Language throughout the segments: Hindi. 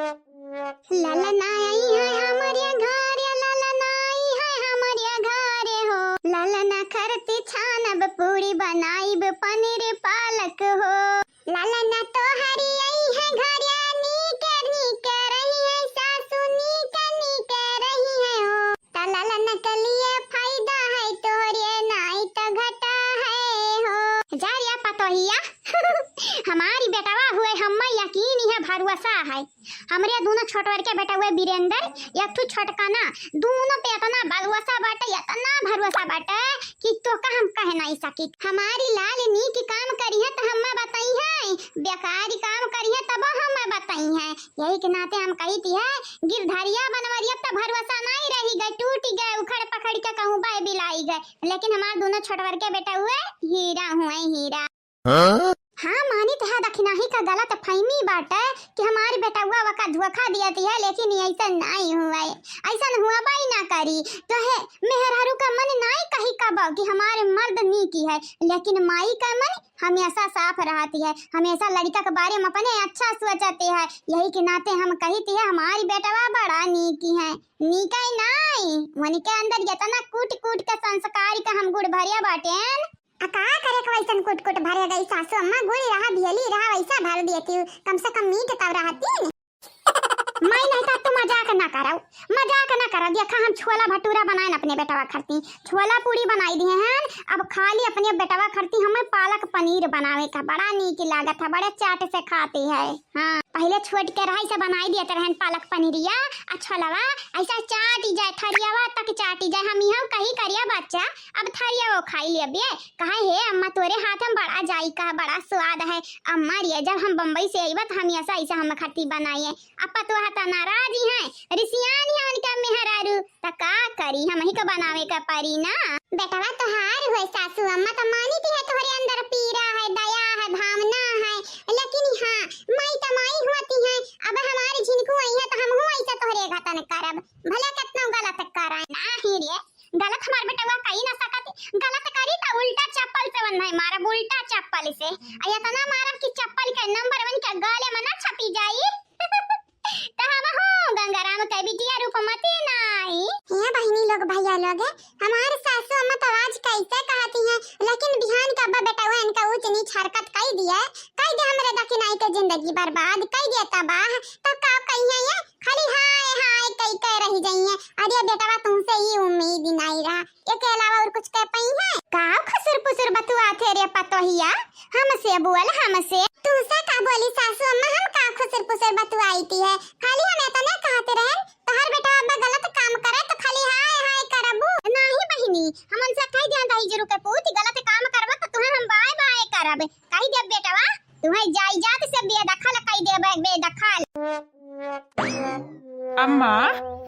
ललन आई है हमारे घर, ललन आई है हमारे घर हो। ललन करती छानब पूरी बनाईब पनीर पालक हो। ललन तो हरी आई है घर, नीक रही है सासू, नीक रही है हो। ता ललन के लिए फायदा है तोरे, नाई तो घटा है हो। जारिया पतोहिया हमारी बेटावा हुए हम यकीन है भरोसा है। हमरे दोनों छोटवर के बेटा हुए वीरेंद्र, एक ठो छोटका ना, दोनों पे इतना भरोसा बाटे, इतना भरोसा बाटे कि तो का हम कह नहीं सकी। हमारी लाल नीक काम करी है तो हम बताई है, बेकारी काम करी है तब हम बताई है। यही के नाते हम कही थी है गिरधरिया बनवरिया तो भरोसा नहीं रही गए, टूट गए, उखड़ पकड़ के कहूँ बाय बिलाई गए। लेकिन हमारे दोनों छोटवर के बेटा हुए हीरा हुए हीरा। हाँ मानी तो है दखिनाही का गलत फहमी बाटे कि हमारी बेटा हुआ वका धोखा दियाती है, लेकिन ऐसा नहीं हुआ है, ऐसा हुआ बाई ना करी तो है। मेहरारू का मन नहीं कही कब कि हमारे मर्द नी की है, लेकिन माई का मन हमेशा साफ रहती है, हमेशा लड़का के बारे में अपने अच्छा सोचते है। यही के नाते हम कहती है हमारी बेटवा बड़ा नीकी है, नीका ही नहीं मन के अंदर इतना कूट कूट के संस्कार का हम गुड़ भरिया बाटेन। का करे को वैसन कुट कुट भरे गई सासू अम्मा, गुड़ी रहा भियली रहा वैसा भर देती हूँ, कम से कम मीठ तब रहती। मैं नहीं था तो मजाक ना करो, मजाक ना करो। देखा हम छोला भटूरा बनाए अपने बेटवा खरती, छोला पूरी बनाई दिए हैं, अब खाली अपने बेटवा खरती हमें पालक पनीर बनावे का बड़ा नीक लागत है, बड़े चाट से खाती है। हाँ पहले छोट के रही से बनाई दिए रहन पालक पनीरिया, अच्छा लगा ऐसा चाटी जाए थरियावा तक चाटी जाए। हम यहाँ कही करिया बच्चा अब थरिया वो खाई लिया कहा हे अम्मा तोरे हाथ में बड़ा जायका बड़ा स्वाद है। अम्मा रे जब हम बम्बई से आई तो हम ऐसा हम खरती बनाई है, अब तो हता नाराज है रिसियानी है उनका मेहरारू तो का करी हम ही को बनावे का परी ना। बेटवा तो हार हुए सासू अम्मा तो मानी थी है तुम्हारे अंदर पीरा है, दया है, भावना है, लेकिन हाँ माई तो माई होती है। अब हमारी झिनकू आई है तो हम हुआ ऐसा तोहरे घतन करब, भले कितना गलत कराए ना ही रे। गलत हमार बेटवा कही ना सकती, गलत करी तो उल्टा चप्पल से बंधा है मारा, उल्टा चप्पल से इतना मारा कि चप्पल के नंबर 1 के गले में ना छपी जाई। तो हम हो गंगाराम के बिटिया रूपमती नहीं ये बहनी लोग भैया लोग है। हमारे सासू अम्मा तो आज कैसे कहती हैं, लेकिन बिहान का बेटा हुआ इनका ऊंच नीच हरकत कह दिया, कह दे हमरे दखिनाई के जिंदगी बर्बाद कह दिया तबाह। तो का कही है ये खाली हाय हाय कह रही जाइए। अरे बेटवा तुमसे ही उम्मीद नहीं रहा, इसके अलावा और कुछ कह पाई है का? खसुर पुसुर बतुआ थे रे पतोहिया, हमसे बोल हमसे तुमसे का बोली सासू अम्मा, हम का खसुर पुसुर बतुआई थी है, खाली हम इतना कहते रहे तो हर बेटा अब गलत काम करे तो खाली हाय हाय करबू नहीं बहिनी। हम उनसे कह दिया दही जरूर के पूत गलत काम करबा तो तुम्हें हम बाय बाय करब, कह दे बेटवा तुम्हें जायदाद से बेदखल कह देबे बेदखल। अम्मा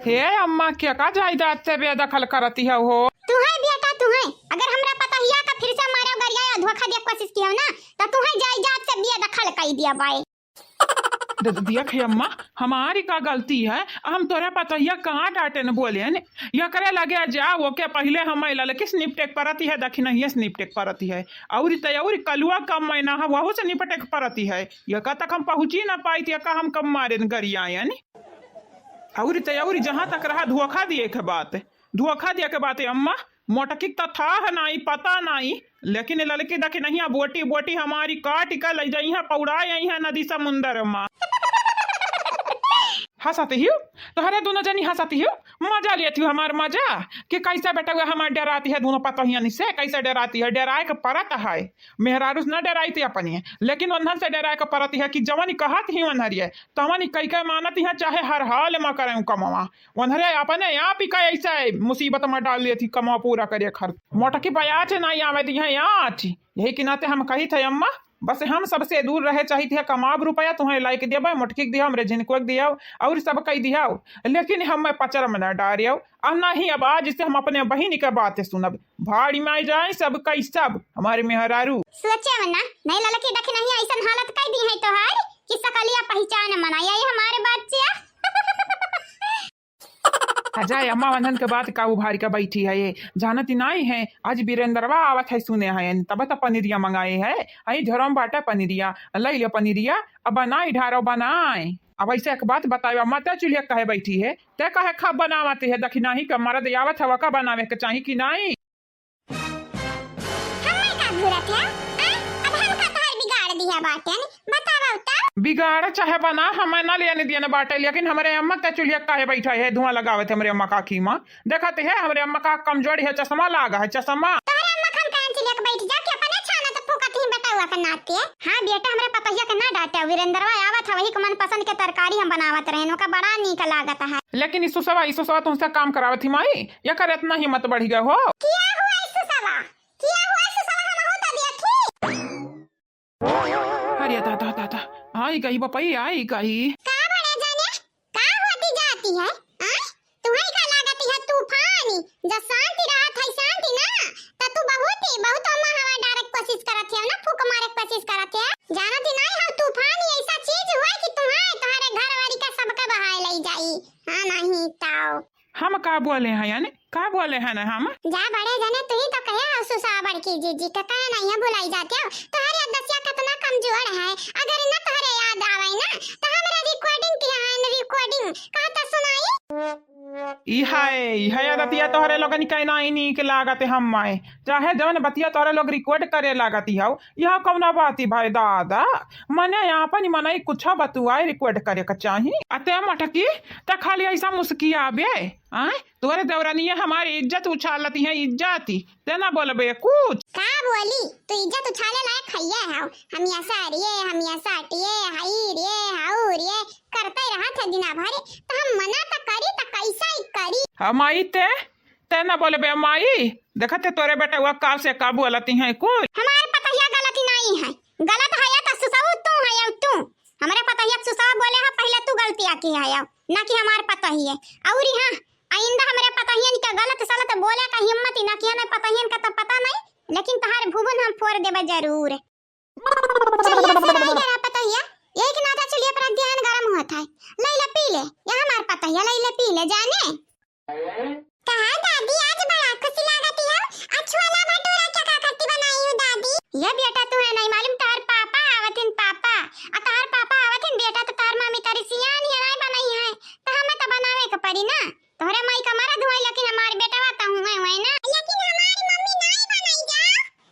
हे अम्मा क्या का जायदाद से बेदखल करती है हो? तुम्हें बेटा तुम्हें अगर हमरा पता हिया का फिर से मारे गरिया या धोखा दे कोशिश किया ना तो तुम्हें जायदाद से बेदखल कह दिया बाय। देख अम्मा हमारी का गलती है, हम तोरे पतैया कहाँ डांटे न बोले या करे लगे जाओ के पहले हम किस निपटे परती है दखी नहीं निपटे परती है और तयौरी कलुआ कम महीना है वह से निपटे परती है। यह तक हम पहुँची ना पाई थी का हम कम मारे गरिया और तयौरी जहाँ तक रहा धोखा दिए के बात, धोखा दिए के बात है अम्मा मोटकी तो था नहीं पता नहीं, लेकिन लड़की दखी नहीं बोटी बोटी हमारी काट के ले जाई है पौड़ा यही है नदी समुंदर माँ। हंसाती हो तो हरे दोनों जनी हंसाती हो, मजा लेती हो हमार मजा कि कैसे बेटा हुआ हमार डराती है दोनों पतोहियन से, कैसे डराती है, डराए के परत है। मेहरारू न डराई थी अपनी लेकिन उन्हर से डराए के परत है कि जवन कहत ही उन्हरिए तवन कई कई मानत है चाहे हर हाल में करें कमवा उन्हरे अपने आप ही कई ऐसा मुसीबत में डाल लेती कमा पूरा करे खर्च मोटकी बयाच नहीं आवे दी है याच। यही के नाते हम कही थे अम्मा बस हम सबसे दूर रहे चाहिए कमाब रुपया तुम्हें लाइक दिया मोटकी दिया हमरे जिनको दिया और सब कही दिया, लेकिन हम पचर में न डारियो और नहीं अब आज से हम अपने बहन के बातें सुनब भाड़ी में जाए सब कई सब हमारे मेहरारू सोचे मना नहीं ललकी दख नहीं ऐसा हालत कह दी है तोहार कि सकलिया पहचान मनाया ये हमारे बच्चे अजय अम्मा वंधन के बाद का उभारी का बैठी है ये जानती नहीं है आज वीरेंद्रवा आवत है सुने है तब तो पनीरिया मंगाए है आई झरम बाटा पनीरिया लई लियो पनीरिया अब बनाई ढारो बनाए। अब ऐसे एक बात बताओ, माता चूल्हे कहे बैठी है ते कहे खब बनावती है दखी नहीं का मरद आवत हवा का बनावे के चाहिए कि नहीं। हमें का जरूरत है? अब हम का तोहर बिगाड़ दिया बाटे बतावा उता। बिगाड़ चाहे बना हमें ना लेने दिया बाटे, लेकिन हमारे अम्मा ते चूल्हे कहे बैठा है धुआं लगावे थे हमारे अम्मा का खीमा देखते है हमारे अम्मा का कमजोरी है, चश्मा लागा है चश्मा। तोहरे अम्मा खम कान से लेके बैठ जा के अपने छाना तो फूकत ही बेटा का नाते है। हां बेटा हमरे पतोहिया के ना डांटे, वीरेंद्रवा आवत है वही के मन पसंद के तरकारी हम बनावत रहनो का बड़ा नीक लागत है। लेकिन इसुसवा तुमसे काम करावत थी माई या कर इतना हिम्मत बढ़ गया हो। किया हुआ इसुसवा हम होता देखी। अरे दादा दादा आई गई बपई आई गई। का बड़े जाने का होती जाती है? तुम्हें का लागत है तूफानी जब शांति रहत है शांति ना त तू बहुत अम्मा हवा डायरेक्ट कोशिश करत है ना फूक मारे कोशिश करत है। जानत ही नहीं हम तूफानी ऐसा चीज हुआ कि तुम्हारे घर वाली का सबका बहाए ले जाई। हां नहीं ताओ हम का बोले हैं यानी का बोले हैं ना हम जा बड़े जाने तू ही तो कहे सुसाबर की जी का कहे नहीं है भुलाई जाते हो। तुम्हारे दसिया कितना कमजोर है, अगर ना तुम्हारे याद आवे ना तो हमरा रिकॉर्डिंग किया है रिकॉर्डिंग कहता सुनाई। इहा बतिया तोहरे लोगन के नहीं नीक लागत हम माए चाहे जवन बतिया तोहरे लोग रिकॉर्ड करे लागती हो यह कौना बाती भाई दादा मने यहाँ पर मने कुछ बतुआए रिकॉर्ड करे का चाहिए अते मटकी त खाली ऐसा मुस्किया बे आए तोरे दौरानी हमारी इज्जत उछालती है इज्जती तेना बोलबे कुछ का बोली तू इज्जत उछाले लायक खैया है हम या सारिए हम या साटिए हाई रे हाउ रे करते रहा था दिना भर तो हम मना तो करी तो कैसा ही करी हमाई तेना बोलबे माई देखते तोरे बेटा हुआ का से का बोलती है कुछ हमारे पतैया गलती नहीं है, गलत है या तो सुसाऊ तू है या तू हमारे पतैया सुसाऊ बोले है पहले तू गलतियां की है ना कि हमारे पतैया और हां आइंदा हमारे पतहियन का गलत सलत बोले का हिम्मत ही ना किया ना पतहियन का तो पता नहीं लेकिन तहार भुवन हम फोड़ देबे जरूर। चलिए पतहिया एक नाता चलिए पर ध्यान गरम होता है लैला पी ले या हमार पतहिया लैला पी ले जाने कहा दादी आज बड़ा खुशी लागती है अछवाला भटूरा चका करती बनाई हूं दादी। ये बेटा तू है नहीं मालूम तार पापा आवतिन पापा आ तार पापा आवतिन बेटा तो तार मम्मी तारी सियान ही नहीं बनाई है तो हमें तो बनावे के पड़ी ना तोहरे माई का मरद हुआ लेकिन हमारे बेटा वाता हुए हुए ना लेकिन हमारी मम्मी नहीं बनाई जा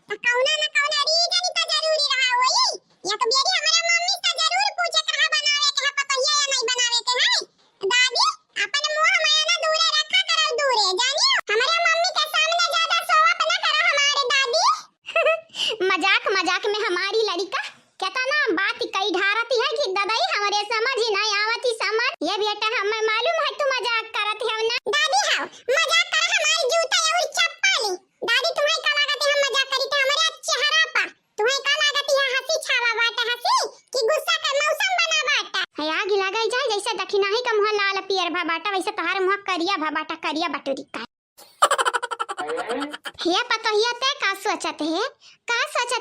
तो कौना ना कौना रीजन तो जरूरी रहा होई या तो बेरी हमारे मम्मी से जरूर पूछे कहा बनावे के पतैया या नहीं बनावे के है दादी अपन मुंह हमारा ना दूरे रखा करो दूरे जानियो हमारे मम्मी के सामने ज्यादा शो अप ना करो हमारे दादी। मजाक में हमारी लड़का कहता ना बात कई ढारती है कि दादाई हमारे समझ ही नहीं आवती समझ ये बेटा हमें मालूम है तू मजाक करत है ना दादी हां मजाक कर हमारी जूता और चप्पल दादी तुम्हें का लागत है हम मजाक करी तो हमारे चेहरा पर तुम्हें का लागत है हंसी छावा बाटा हंसी कि गुस्सा का मौसम बना बाटा है आग लगाई जाए जैसे दखिना ही का मुंह लाल पियर भा बाटा वैसे तोहार मुंह करिया भा बाटा करिया बटूरी का हे पतहिया ते का सोचत है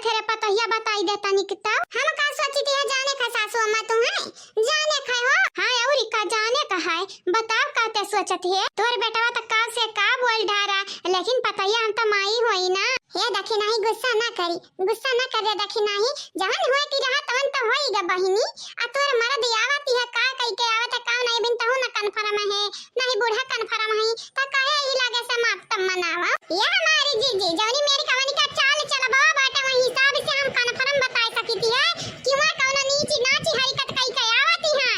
रे पतहिया बताई देता निकता हम का सोचती है जाने का सासू अम्मा तुम्हें जाने का हो हां और का जाने का है बताओ का ते सोचत है तोर बेटावा त का से का बोल ढारा लेकिन पतहिया हम तो माई होई ना ये देखी नहीं गुस्सा ना करे देखी नहीं जहन होए की रहा तहन तो होई ग बहिनी आ तोर मरद आवती है का कई के आवत का नहीं बिन तहु ना कन्फर्म है नहीं बूढ़ा कन्फर्म है त काहे ही लागे समाप्त मनावा ये हमारी जीजी जवनी मेरी कहानी का चाल चलबा बाटा वही हिसाब से हम कन्फर्म बता सकती है कि वहां कौन नीची नाची हरकत कई के आवती है।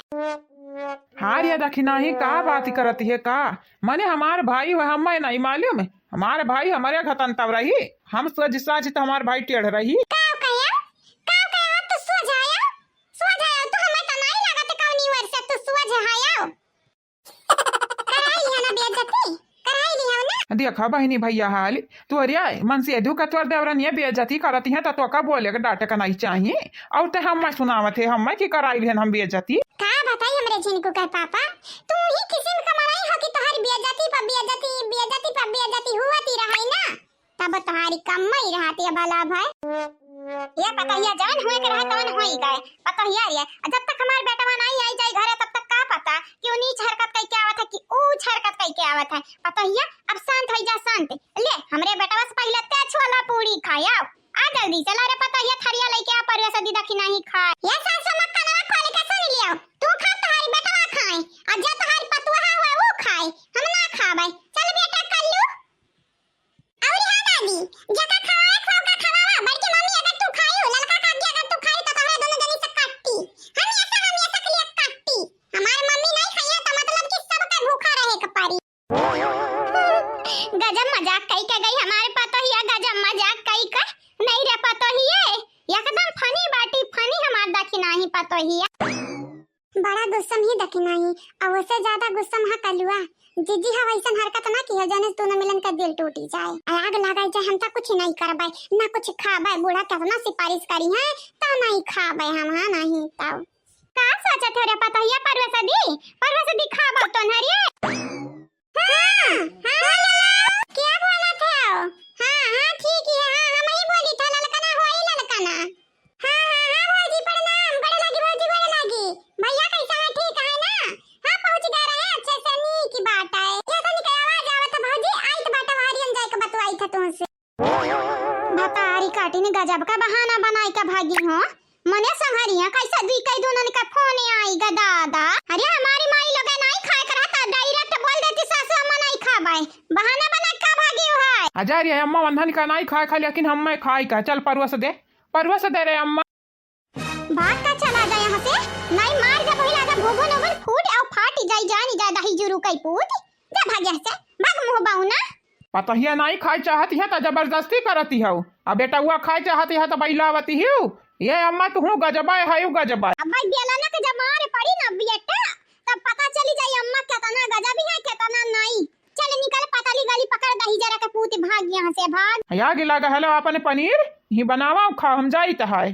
हार या दखिना ही का बात करती है का माने हमारे भाई हमें नहीं मालूम है हमारे भाई हमारे घतन तब रही हम सोच तो हमारे भाई टेढ़ रही का तो सोझाया तो हमें तो नहीं लागत कौनी वर से तो सोझाया कराई लिया ना बेइज्जती कराई लिया ना देखा बहनी भैया हाल तू अरे मन से दू का तोर देवरन ये बेइज्जती करती है तो का बोले का डांटे का नहीं चाहिए और ते हम सुनावत है हम की कराई लेन हम बेइज्जती का बताई हमरे जिनको कह पापा तू ही किसी में कमाई हो कि तोहर बेइज्जती पर बेइज्जती हुआती रही ना तब तुम्हारी कमाई रहती है भला भाई ये पतहिया जान हुए के रहा तवन होई गए पतहिया रे जब तक हमार बेटा नहीं आई जाए घरे तब तक का पता कि उ नीच हरकत कई के आवत है कि ऊंच हरकत कई के आवत है पतहिया अब शांत हो जा शांत ले हमरे बेटा से पहले ते छोला पूरी खाया आ जल्दी चला रे पतहिया थरिया लेके आ पर वैसे दीदा की नहीं खा ये सासू मक्का नवा खोल के सुन लियो तू खा बड़ा गुस्सा ही दखना ही और उससे ज्यादा गुस्सा हा कलुआ जीजी हा वैसन हरकत ना की जने दोनों मिलन का दिल टूटी जाए आग लगाई जाए हम तो कुछ नहीं करबाई ना कुछ खाबाई बूढ़ा कितना सिफारिश करी है तो नहीं खाबाई हम हां नहीं तब का सोचा थोड़े पता है परवस दी खाबा तो नरिए हां हां क्या बोला था हां ठीक है हां हम ही बोली था ललकना होई ललकना हां भौजी प्रणाम बड़े लगी भौजी बड़े लगी भैया कैसा है ठीक है ना हां पहुंच गए रहे अच्छे से नी की बात है ये तो निकल आवाज आवत भौजी आई तो बाटा वारियन जाए के बतवाई था तुमसे भतारी काटी ने गजब का बहाना बनाई का भागी हो मने संहरिया कैसा दुई कई दोनों का फोन आई गा दादा अरे हमारी माई लोग नहीं खाए करता डायरेक्ट बोल देती सासू अम्मा नहीं खाबाई बहाना बना का भागी हो है हजार ये अम्मा वंधन का नहीं खाए खा लेकिन हम मैं खाई का चल परवस दे रे अम्मा भाग का चला जा यहाँ से नहीं मार जा पहिला जा भोगो नोबल फूट और फाटी जाई जानी जा दही जुरू कई पूत जा भाग यहाँ से भाग मुंह बाऊ ना पता ही नहीं खाई चाहती है तो जबरदस्ती करती है अब बेटा हुआ खाई चाहती है तो बैलावती है ये अम्मा तू हूँ गजबा है गजबा अब भाई बेलाना के जब मारे पड़ी ना बेटा तब पता चली जाई अम्मा कितना गजबी है कितना नहीं चल निकल पताली गली पकड़ दही जरा के पूत भाग यहाँ से भाग या गिला गहलो अपने पनीर ही बनावा खा हम जाई त है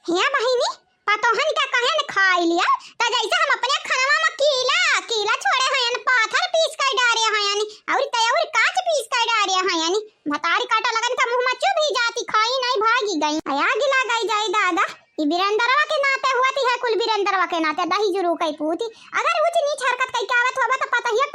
हिया बहिनी पतोहन का कहे न खाई लिया त जैसे हम अपने खाना में कीला छोड़े हैं पाथर पीस कर डारे हैं और तय काच पीस कर डारे हैं भतारी काटा लगन का मुंह में चुभ ही जाती खाई नहीं भागी गई आया गिला गई जाए दादा ये बिरंदरवा के नाते हुआ थी है कुल बिरंदरवा के नाते दही जुरू कई पूती अगर ऊंच नीच हरकत कई आवत होबा त पता ही